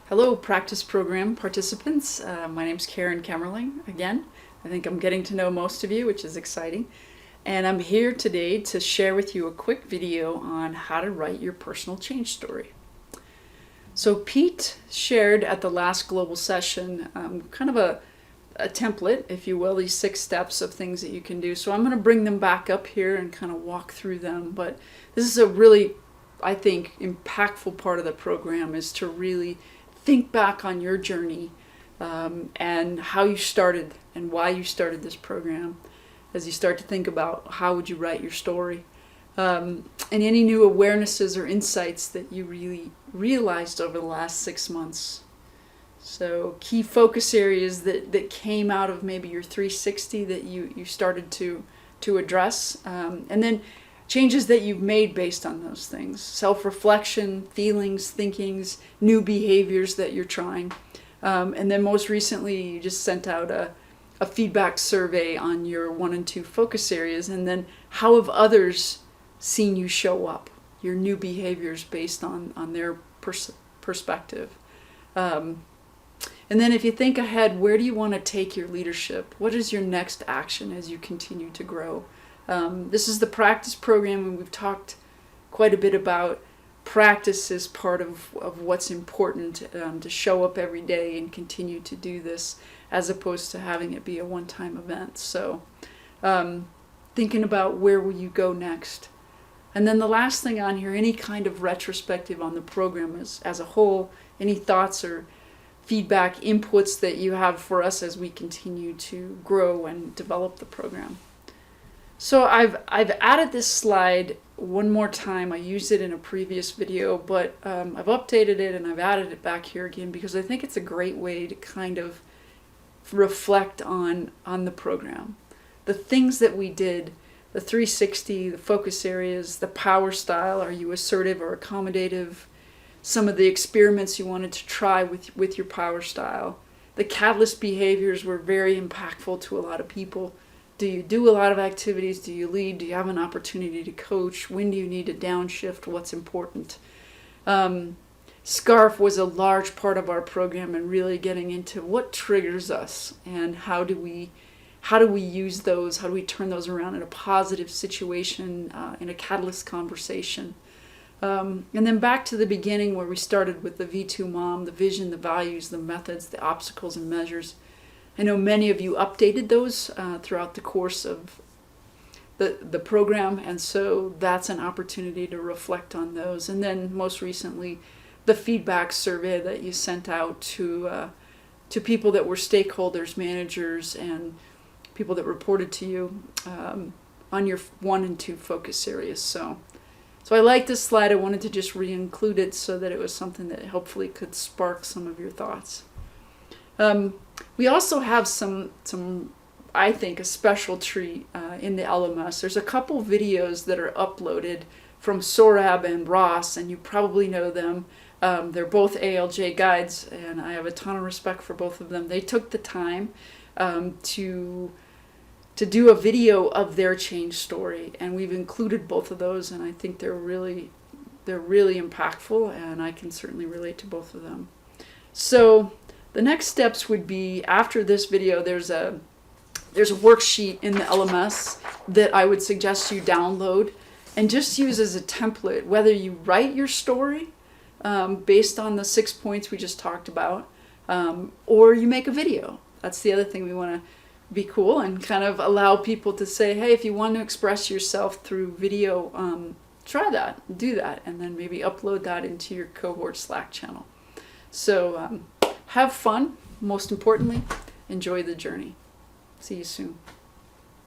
Hello, practice program participants. My name's Karen Kemmerling again. I think I'm getting to know most of you, which is exciting. And I'm here today to share with you a quick video on how to write your personal change story. So Pete shared at the last global session kind of a template, if you will, these 6 steps of things that you can do. So I'm going to bring them back up here and kind of walk through them. But this is a really, I think, impactful part of the program, is to really think back on your journey and how you started and why you started this program, as you start to think about how would you write your story, and any new awarenesses or insights that you really realized over the last 6 months. So key focus areas that came out of maybe your 360 that you started to address, and then changes that you've made based on those things. Self-reflection, feelings, thinkings, new behaviors that you're trying. And then most recently, you just sent out a feedback survey on your 1 and 2 focus areas. And then how have others seen you show up, your new behaviors based on their perspective. And then if you think ahead, where do you want to take your leadership? What is your next action as you continue to grow? This is the practice program, and we've talked quite a bit about practice as part of what's important, to show up every day and continue to do this, as opposed to having it be a one-time event. So thinking about where will you go next. And then the last thing on here, any kind of retrospective on the program as a whole, any thoughts or feedback, inputs that you have for us as we continue to grow and develop the program. So I've added this slide one more time. I used it in a previous video, but I've updated it and I've added it back here again because I think it's a great way to kind of reflect on the program. The things that we did, the 360, the focus areas, the power style, are you assertive or accommodative? Some of the experiments you wanted to try with your power style. The catalyst behaviors were very impactful to a lot of people. Do you do a lot of activities? Do you lead? Do you have an opportunity to coach? When do you need to downshift? What's important? SCARF was a large part of our program, and really getting into what triggers us and how do we use those? How do we turn those around in a positive situation, in a catalyst conversation? And then back to the beginning where we started with the V2 Mom, the vision, the values, the methods, the obstacles and measures. I know many of you updated those throughout the course of the program, and so that's an opportunity to reflect on those. And then most recently, the feedback survey that you sent out to people that were stakeholders, managers, and people that reported to you on your 1 and 2 focus areas. So I like this slide. I wanted to just re-include it so that it was something that hopefully could spark some of your thoughts. We also have some I think, a special treat in the LMS. There's a couple videos that are uploaded from Sorab and Ross, and you probably know them. They're both ALJ guides, and I have a ton of respect for both of them. They took the time to do a video of their change story, and we've included both of those, and I think they're really impactful, and I can certainly relate to both of them. So the next steps would be, after this video, there's a worksheet in the LMS that I would suggest you download and just use as a template, whether you write your story based on the 6 points we just talked about, or you make a video. That's the other thing. We want to be cool and kind of allow people to say, hey, if you want to express yourself through video, try that, do that, and then maybe upload that into your cohort Slack channel. So have fun. Most importantly, enjoy the journey. See you soon.